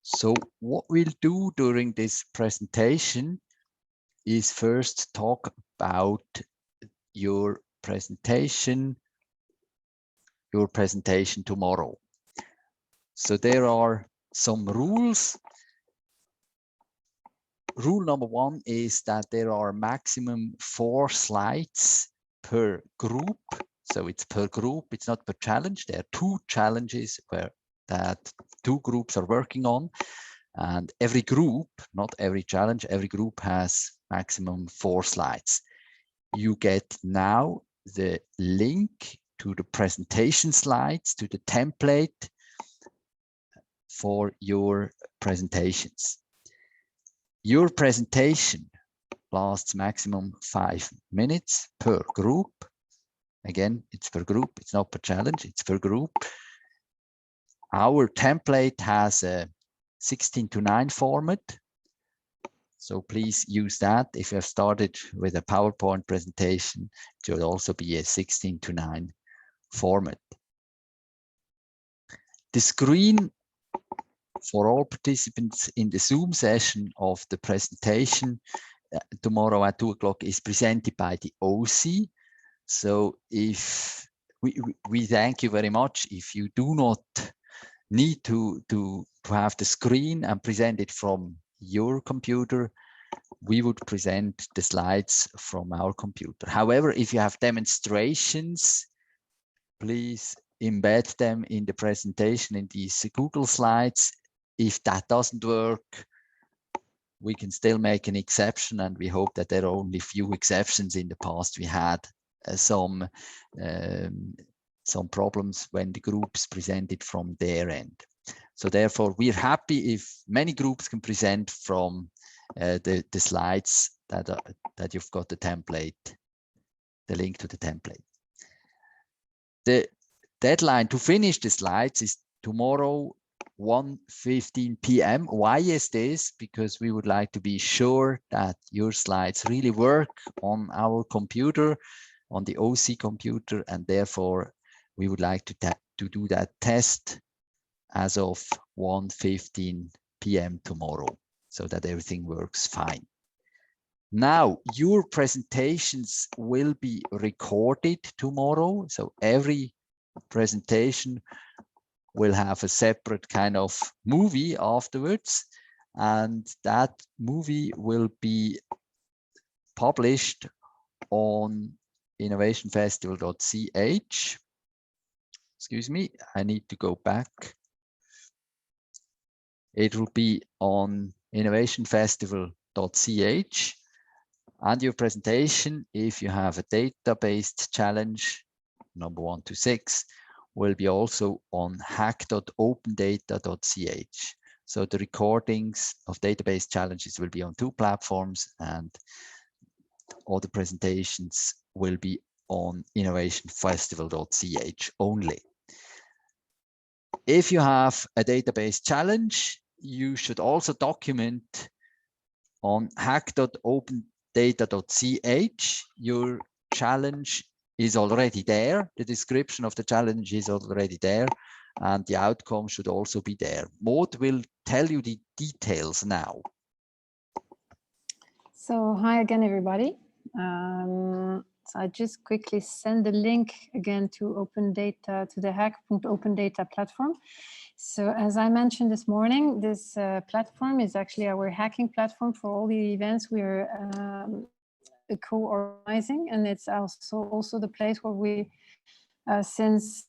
So what we'll do during this presentation is first talk about your presentation tomorrow. So there are some rules. Rule number 1 is that there are maximum 4 slides per group. So it's per group, it's not per challenge. There are 2 challenges that 2 groups are working on. And every group, not every challenge, every group has maximum 4 slides. You get now the link to the presentation slides, to the template for your presentations. Your presentation lasts maximum 5 minutes per group. Again, it's per group, it's not per challenge, it's per group. Our template has a 16:9 format. So please use that. If you have started with a PowerPoint presentation, it should also be a 16:9 format. The screen for all participants in the Zoom session of the presentation tomorrow at 2 o'clock is presented by the OC. So if we thank you very much. If you do not need to have the screen and present it from your computer, we would present the slides from our computer. However, if you have demonstrations, please embed them in the presentation in these Google Slides. If that doesn't work, we can still make an exception, and we hope that there are only few exceptions. In the past, we had some problems when the groups presented from their end. So therefore, we're happy if many groups can present from the slides that you've got the template, the link to the template. The deadline to finish the slides is tomorrow, 1:15 p.m. Why is this? Because we would like to be sure that your slides really work on our computer, on the OC computer, and therefore we would like to do that test as of 1:15 p.m. tomorrow, so that everything works fine. Now, your presentations will be recorded tomorrow, so every presentation will have a separate kind of movie afterwards, and that movie will be published on innovationfestival.ch. Excuse me, I need to go back. It will be on innovationfestival.ch, and your presentation, if you have a data-based challenge, number 1 to 6, will be also on hack.opendata.ch. So the recordings of database challenges will be on 2 platforms, and all the presentations will be on innovationfestival.ch only. If you have a database challenge, you should also document on hack.opendata.ch. Your challenge is already there. The description of the challenge is already there, and the outcome should also be there. Maud will tell you the details now. So hi again, everybody. So I just quickly send the link again to OpenData, to the HackOpenData platform. So as I mentioned this morning, this platform is actually our hacking platform for all the events we are co-organizing, and it's also the place where we, since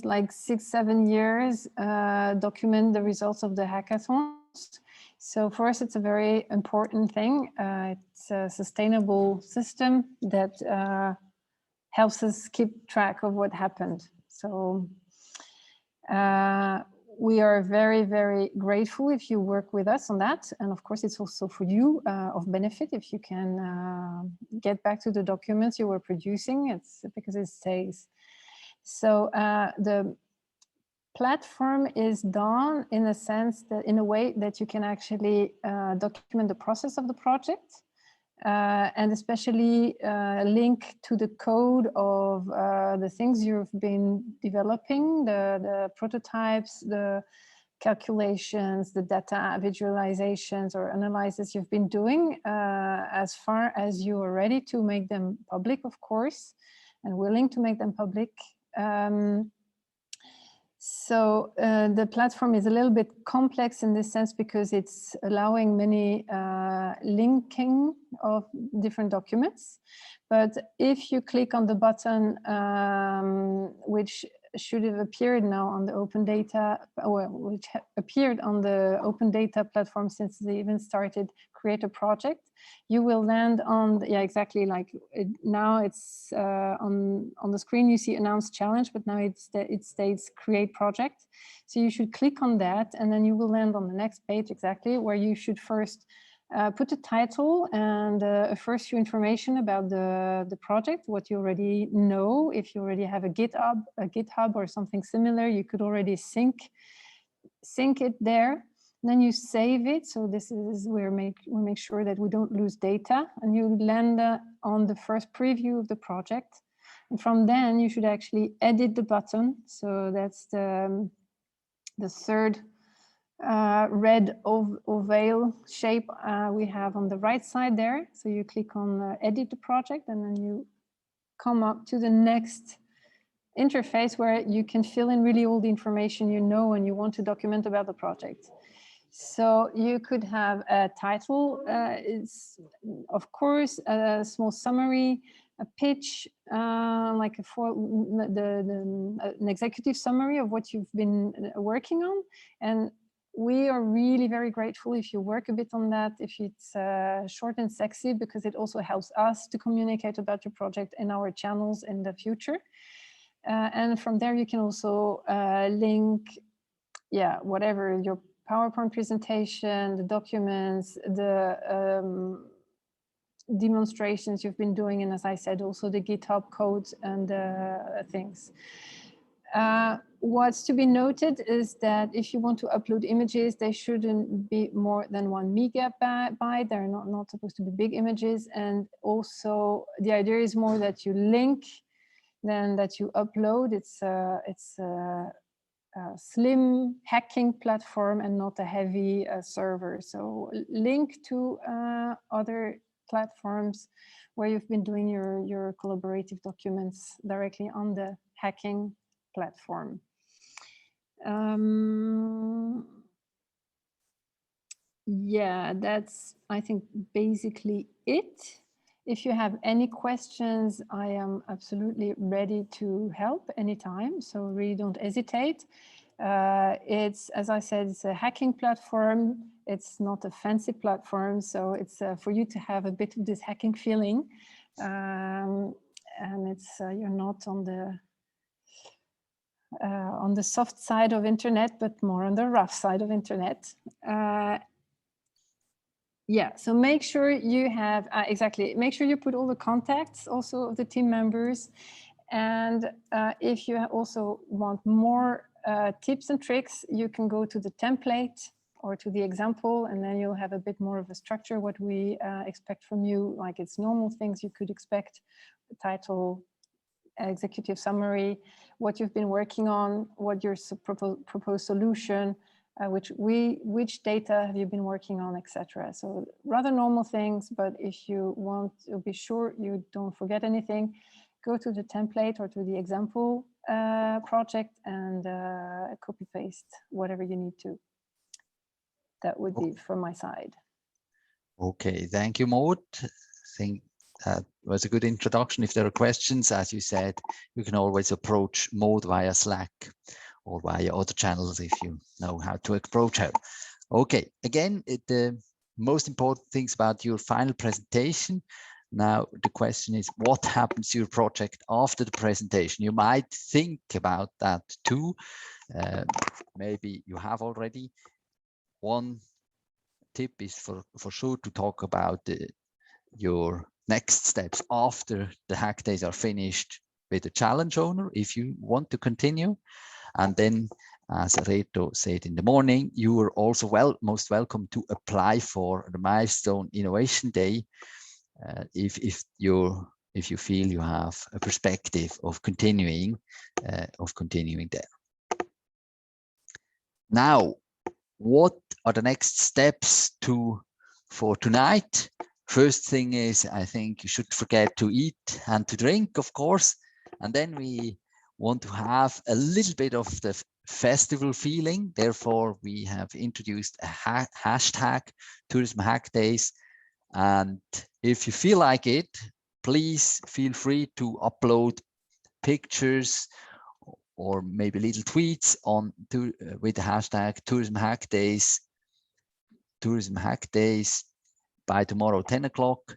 like 6-7 years, document the results of the hackathons. So for us, it's a very important thing. It's a sustainable system that helps us keep track of what happened. So we are very, very grateful if you work with us on that. And of course, it's also for you of benefit if you can get back to the documents you were producing. It's because it stays. So the platform is done in a sense that, in a way that you can actually document the process of the project. and especially link to the code of the things you've been developing, the prototypes, the calculations, the data visualizations or analysis you've been doing, as far as you are ready to make them public, of course, and willing to make them public. So the platform is a little bit complex in this sense because it's allowing many linking of different documents. But if you click on the button, which should have appeared now on the HackOpenData, or which appeared on the HackOpenData platform since they even started create a project, you will land on the, yeah, exactly, like now it's on the screen you see announce challenge, but now it states create project. So you should click on that and then you will land on the next page exactly, where you should first put a title and a first few information about the project, what you already know. If you already have a GitHub or something similar, you could already sync it there. Then you save it. So this is where we make sure that we don't lose data, and you land on the first preview of the project. And from then you should actually edit the button. So that's the third red oval shape we have on the right side there. So you click on edit the project, and then you come up to the next interface where you can fill in really all the information you know and you want to document about the project. So you could have a title, it's of course a small summary, a pitch, like an executive summary of what you've been working on. And we are really very grateful if you work a bit on that, if it's short and sexy, because it also helps us to communicate about your project in our channels in the future. And from there you can also link, yeah, whatever, your PowerPoint presentation, the documents, the demonstrations you've been doing, and as I said, also the GitHub codes and things. What's to be noted is that if you want to upload images, they shouldn't be more than 1 megabyte. They're not supposed to be big images. And also the idea is more that you link than that you upload. It's a slim hacking platform and not a heavy server. So link to other platforms where you've been doing your collaborative documents directly on the hacking platform. Yeah, that's, I think, basically it. If you have any questions, I am absolutely ready to help anytime. So really don't hesitate. It's, as I said, it's a hacking platform. It's not a fancy platform. So it's for you to have a bit of this hacking feeling. And it's, you're not on the soft side of internet, but more on the rough side of internet. Yeah, so make sure you have, exactly, make sure you put all the contacts also of the team members. And if you also want more tips and tricks, you can go to the template or to the example, and then you'll have a bit more of a structure, what we expect from you, like it's normal things you could expect, the title, executive summary, what you've been working on, what your proposed solution, which data have you been working on, etc. So rather normal things, but if you want to be sure you don't forget anything, go to the template or to the example project and copy paste whatever you need to. That would be from my side. Okay, thank you, Maud. I think that was a good introduction. If there are questions, as you said, you can always approach Maud via Slack or via other channels if you know how to approach her. Okay, again, the most important things about your final presentation. Now, the question is, what happens to your project after the presentation? You might think about that too. Maybe you have already. One tip is for sure to talk about your next steps after the hack days are finished with the challenge owner, if you want to continue. And then, as Reto said in the morning, you are also most welcome to apply for the Milestone Innovation Day if you feel you have a perspective of continuing there. Now, what are the next steps for tonight? First thing is, I think you should forget to eat and to drink, of course, and then we want to have a little bit of the festival feeling. Therefore, we have introduced a hashtag Tourism Hackdays. And if you feel like it, please feel free to upload pictures or maybe little tweets with the hashtag Tourism Hackdays. Tourism Hackdays by tomorrow 10 o'clock.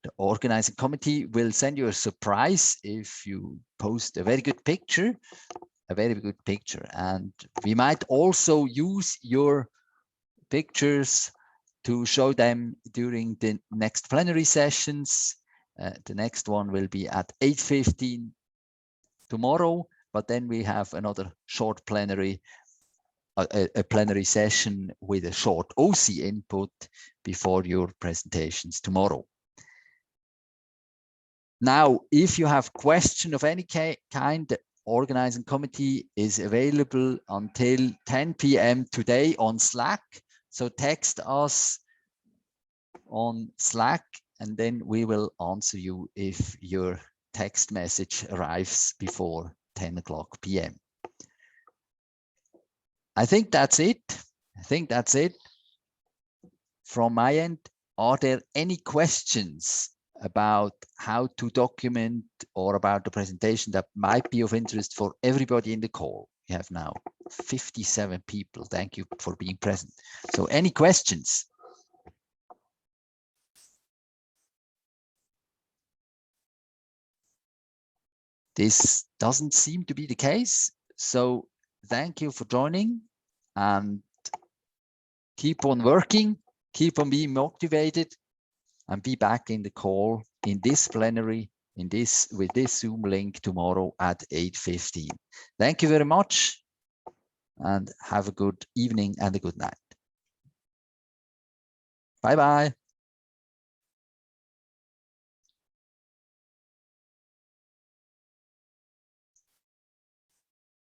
The organizing committee will send you a surprise if you post a very good picture, and we might also use your pictures to show them during the next plenary sessions. The next one will be at 8:15 tomorrow, but then we have another short plenary, a plenary session with a short OC input before your presentations tomorrow. Now, if you have questions of any kind, the organizing committee is available until 10 p.m. today on Slack. So text us on Slack, and then we will answer you if your text message arrives before 10 o'clock p.m. I think that's it. From my end. Are there any questions about how to document or about the presentation that might be of interest for everybody in the call? We have now 57 people. Thank you for being present. So any questions? This doesn't seem to be the case. So thank you for joining, and keep on working, keep on being motivated, and be back in the call in this plenary with this Zoom link tomorrow at 8:15. Thank you very much, and have a good evening and a good night. Bye-bye.